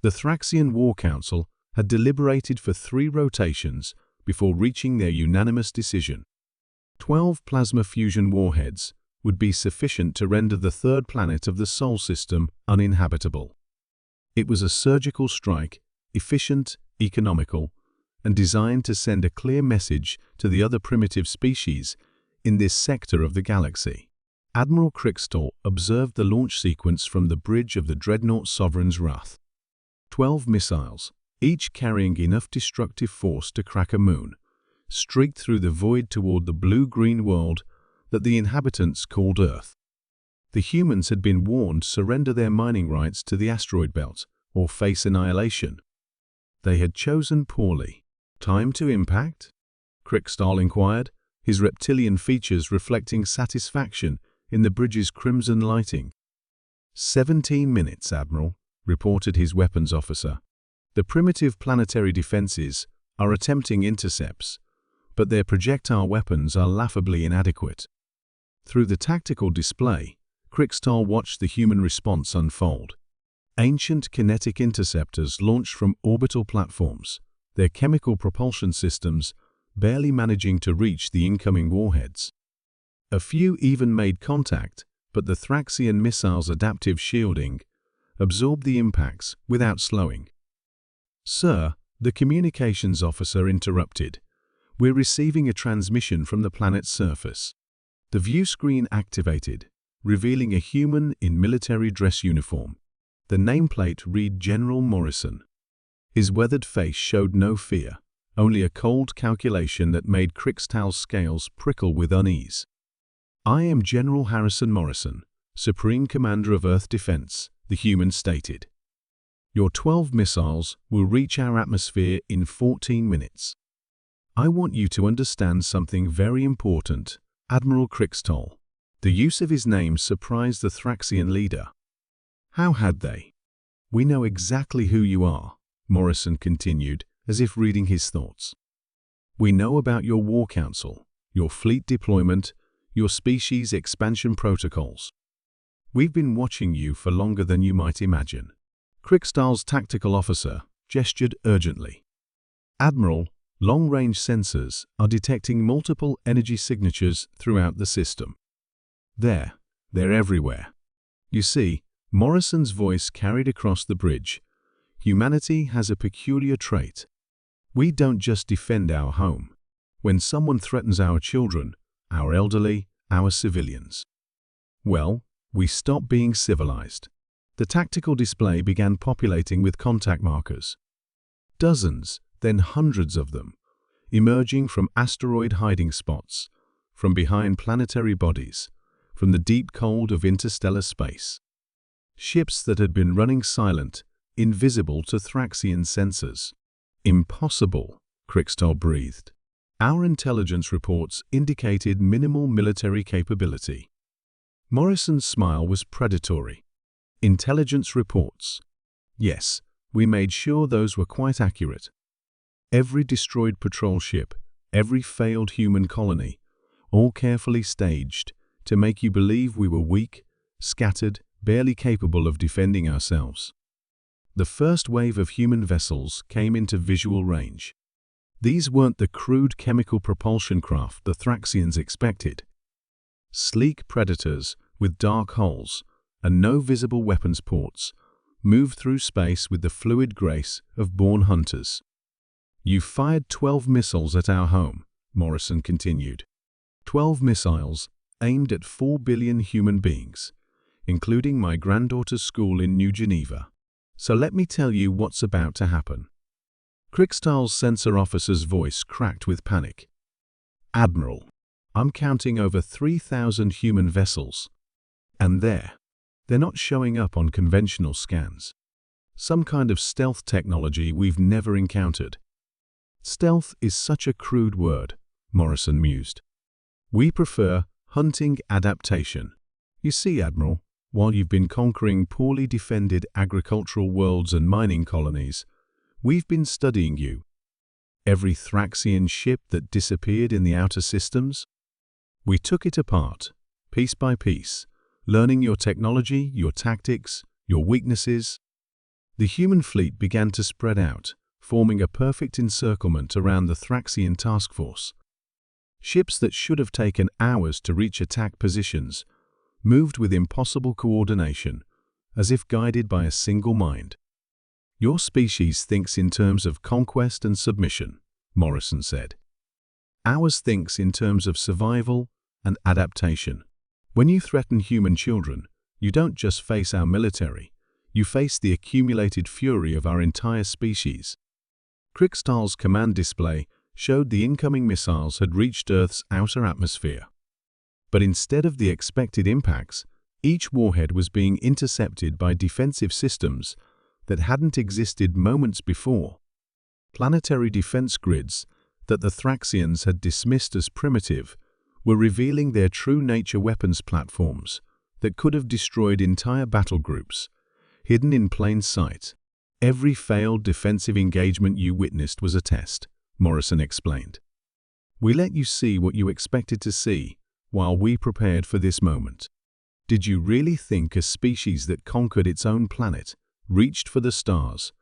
The Thraxian War Council had deliberated for 3 rotations before reaching their unanimous decision. 12 plasma fusion warheads would be sufficient to render the 3rd planet of the Sol system uninhabitable. It was a surgical strike, efficient, economical, and designed to send a clear message to the other primitive species in this sector of the galaxy. Admiral Kriegstall observed the launch sequence from the bridge of the Dreadnought Sovereign's Wrath. 12 missiles, each carrying enough destructive force to crack a moon, streaked through the void toward the blue-green world that the inhabitants called Earth. The humans had been warned to surrender their mining rights to the asteroid belt or face annihilation. They had chosen poorly. "Time to impact?" Kriegstall inquired, his reptilian features reflecting satisfaction in the bridge's crimson lighting. 17 minutes, Admiral, reported his weapons officer. The primitive planetary defenses are attempting intercepts, but their projectile weapons are laughably inadequate. Through the tactical display, Kriegstall watched the human response unfold. Ancient kinetic interceptors launched from orbital platforms, their chemical propulsion systems barely managing to reach the incoming warheads. A few even made contact, but the Thraxian missile's adaptive shielding absorbed the impacts without slowing. "Sir," the communications officer interrupted, "we're receiving a transmission from the planet's surface." The view screen activated, revealing a human in military dress uniform. The nameplate read General Morrison. His weathered face showed no fear, only a cold calculation that made Kriegstall's scales prickle with unease. "I am General Harrison Morrison, Supreme Commander of Earth Defense," the human stated. "Your 12 missiles will reach our atmosphere in 14 minutes. I want you to understand something very important, Admiral Kriegstall." The use of his name surprised the Thraxian leader. How had they? "We know exactly who you are," Morrison continued, as if reading his thoughts. "We know about your war council, your fleet deployment, your species expansion protocols. We've been watching you for longer than you might imagine." Kriegstall's tactical officer gestured urgently. "Admiral, long-range sensors are detecting multiple energy signatures throughout the system. They're everywhere. You see," Morrison's voice carried across the bridge, "humanity has a peculiar trait. We don't just defend our home. When someone threatens our children, our elderly, our civilians, well, we stop being civilized." The tactical display began populating with contact markers. Dozens, then hundreds of them, emerging from asteroid hiding spots, from behind planetary bodies, from the deep cold of interstellar space. Ships that had been running silent, invisible to Thraxian sensors. "Impossible," Kriegstall breathed. "Our intelligence reports indicated minimal military capability." Morrison's smile was predatory. "Intelligence reports? Yes, we made sure those were quite accurate. Every destroyed patrol ship, every failed human colony, all carefully staged to make you believe we were weak, scattered, barely capable of defending ourselves." The first wave of human vessels came into visual range. These weren't the crude chemical propulsion craft the Thraxians expected. Sleek predators with dark hulls and no visible weapons ports moved through space with the fluid grace of born hunters. "You fired 12 missiles at our home," Morrison continued. 12 missiles aimed at 4 billion human beings, including my granddaughter's school in New Geneva. So let me tell you what's about to happen. Kriegstall's sensor officer's voice cracked with panic. "Admiral, I'm counting over 3,000 human vessels. And they're not showing up on conventional scans. Some kind of stealth technology we've never encountered." "Stealth is such a crude word," Morrison mused. "We prefer hunting adaptation. You see, Admiral, while you've been conquering poorly defended agricultural worlds and mining colonies, we've been studying you. Every Thraxian ship that disappeared in the outer systems, we took it apart, piece by piece, learning your technology, your tactics, your weaknesses. The human fleet began to spread out, forming a perfect encirclement around the Thraxian task force. Ships that should have taken hours to reach attack positions moved with impossible coordination, as if guided by a single mind. "Your species thinks in terms of conquest and submission," Morrison said. "Ours thinks in terms of survival and adaptation. When you threaten human children, you don't just face our military, you face the accumulated fury of our entire species." Kriegstahl's command display showed the incoming missiles had reached Earth's outer atmosphere. But instead of the expected impacts, each warhead was being intercepted by defensive systems that hadn't existed moments before. Planetary defense grids that the Thraxians had dismissed as primitive were revealing their true nature: weapons platforms that could have destroyed entire battle groups, hidden in plain sight. "Every failed defensive engagement you witnessed was a test," Morrison explained. "We let you see what you expected to see while we prepared for this moment. Did you really think a species that conquered its own planet, reached for the stars,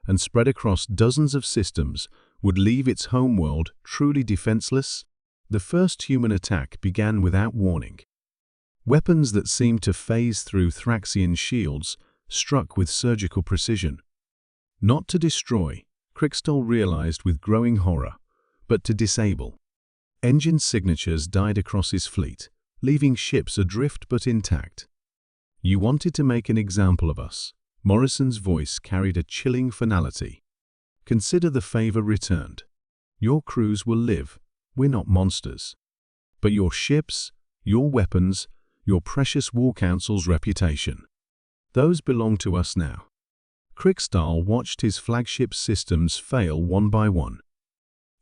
and spread across dozens of systems would leave its homeworld truly defenseless?" The first human attack began without warning. Weapons that seemed to phase through Thraxian shields struck with surgical precision. Not to destroy, Kriegstahl realized with growing horror, but to disable. Engine signatures died across his fleet, leaving ships adrift but intact. "You wanted to make an example of us." Morrison's voice carried a chilling finality. "Consider the favor returned. Your crews will live. We're not monsters. But your ships, your weapons, your precious war council's reputation, those belong to us now." Kriegstahl watched his flagship systems fail one by one.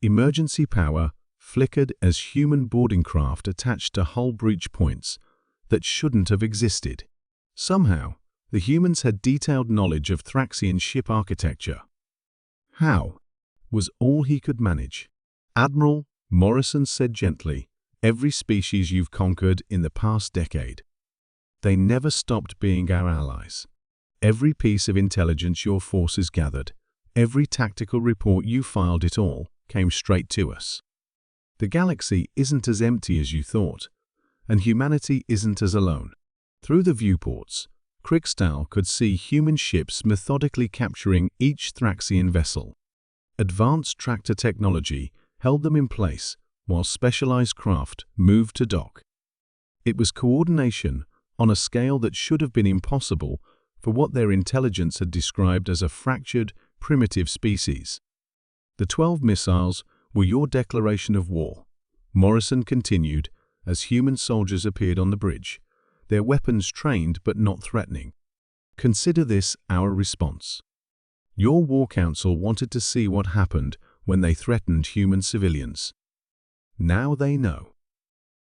Emergency power flickered as human boarding craft attached to hull breach points that shouldn't have existed. Somehow, the humans had detailed knowledge of Thraxian ship architecture. "How?" was all he could manage. "Admiral," Morrison said gently, "every species you've conquered in the past decade, they never stopped being our allies. Every piece of intelligence your forces gathered, every tactical report you filed, it all came straight to us. The galaxy isn't as empty as you thought, and humanity isn't as alone." Through the viewports, Kriegstahl could see human ships methodically capturing each Thraxian vessel. Advanced tractor technology held them in place while specialized craft moved to dock. It was coordination on a scale that should have been impossible for what their intelligence had described as a fractured, primitive species. "The 12 missiles were your declaration of war," Morrison continued as human soldiers appeared on the bridge, their weapons trained but not threatening. "Consider this our response. Your war council wanted to see what happened when they threatened human civilians. Now they know."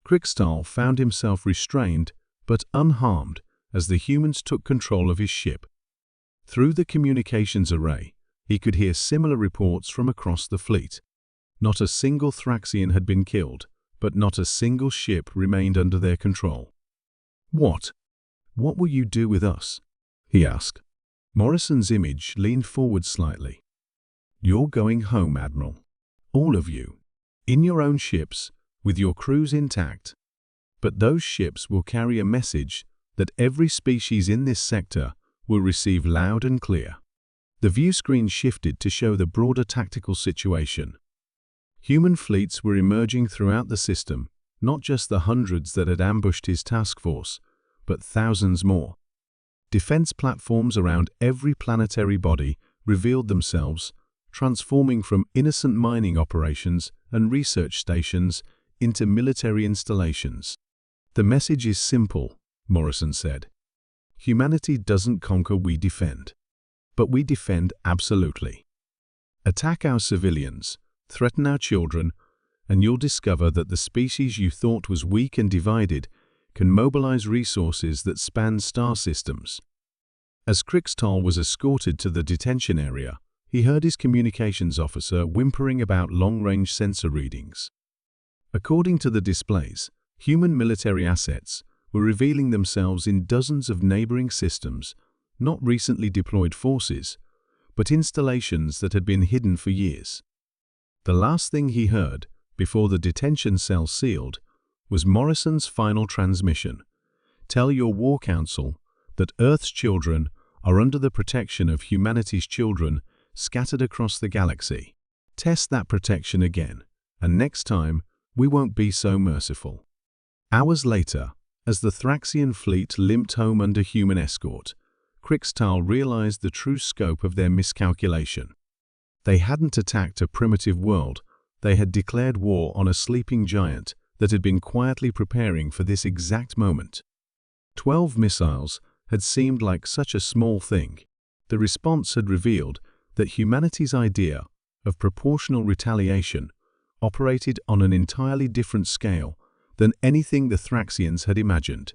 Kriegstahl found himself restrained but unharmed as the humans took control of his ship. Through the communications array, he could hear similar reports from across the fleet. Not a single Thraxian had been killed, but not a single ship remained under their control. What will you do with us?" he asked. Morrison's image leaned forward slightly. "You're going home, Admiral. All of you. In your own ships, with your crews intact. But those ships will carry a message that every species in this sector will receive loud and clear." The view screen shifted to show the broader tactical situation. Human fleets were emerging throughout the system, not just the hundreds that had ambushed his task force, but thousands more. Defense platforms around every planetary body revealed themselves, transforming from innocent mining operations and research stations into military installations. "The message is simple," Morrison said. "Humanity doesn't conquer, we defend. But we defend absolutely. Attack our civilians, threaten our children, and you'll discover that the species you thought was weak and divided can mobilize resources that span star systems." As Kriegstahl was escorted to the detention area, he heard his communications officer whimpering about long-range sensor readings. According to the displays, human military assets were revealing themselves in dozens of neighboring systems not recently deployed forces, but installations that had been hidden for years. The last thing he heard, before the detention cell sealed, was Morrison's final transmission. Tell your war council that Earth's children are under the protection of humanity's children scattered across the galaxy. Test that protection again, and next time we won't be so merciful. Hours later, as the Thraxian fleet limped home under human escort, Krixtal realized the true scope of their miscalculation. They hadn't attacked a primitive world, they had declared war on a sleeping giant that had been quietly preparing for this exact moment. 12 missiles had seemed like such a small thing. The response had revealed that humanity's idea of proportional retaliation operated on an entirely different scale than anything the Thraxians had imagined.